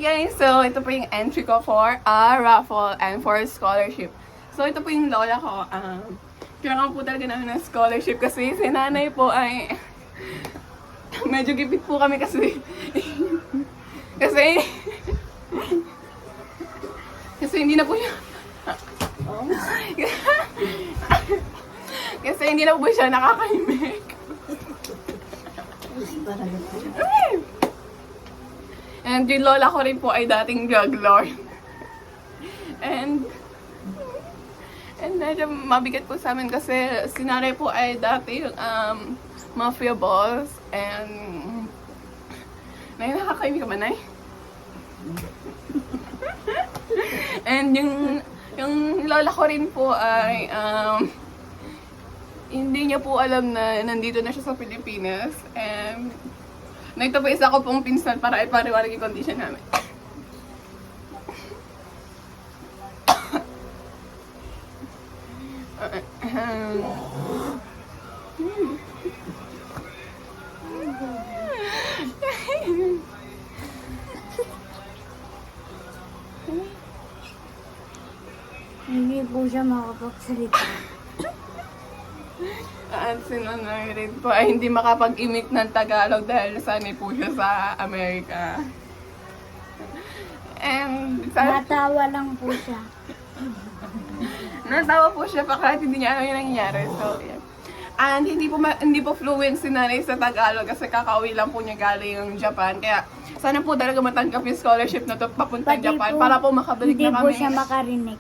guys! So, ito po yung entry ko for a raffle and for scholarship. So, ito po yung lola ko. Kailangan po talaga namin ng scholarship kasi si nanay po ay medyo gipit po kami kasi kasi hindi na po siya kasi hindi na po siya nakakahimik. And yung lola ko rin po ay dating drug lord. And medyo mabigat po sa amin kasi si nanay po ay dati mafia boss. And nay, nakakaimik ka ba, nay? And yung lola ko rin po ay hindi niya po alam na nandito na siya sa Pilipinas. And ito po isa ko pong pinsan para ipariwarig yung condition namin. Hindi po siya makapagsalita. At si nanay rin po ay hindi makapag-imik ng Tagalog dahil sanay po siya sa Amerika. And Natawa lang po siya. natawa po siya pa kahit hindi niya alam yung nangyayari. So, yeah. And hindi po fluent si nanay sa Tagalog kasi kakauwi lang po niya galing ng Japan. Kaya sana po talaga matanggap yung scholarship na to papuntang Pati Japan po, para po makabalik hindi na po kami. siya makarinig.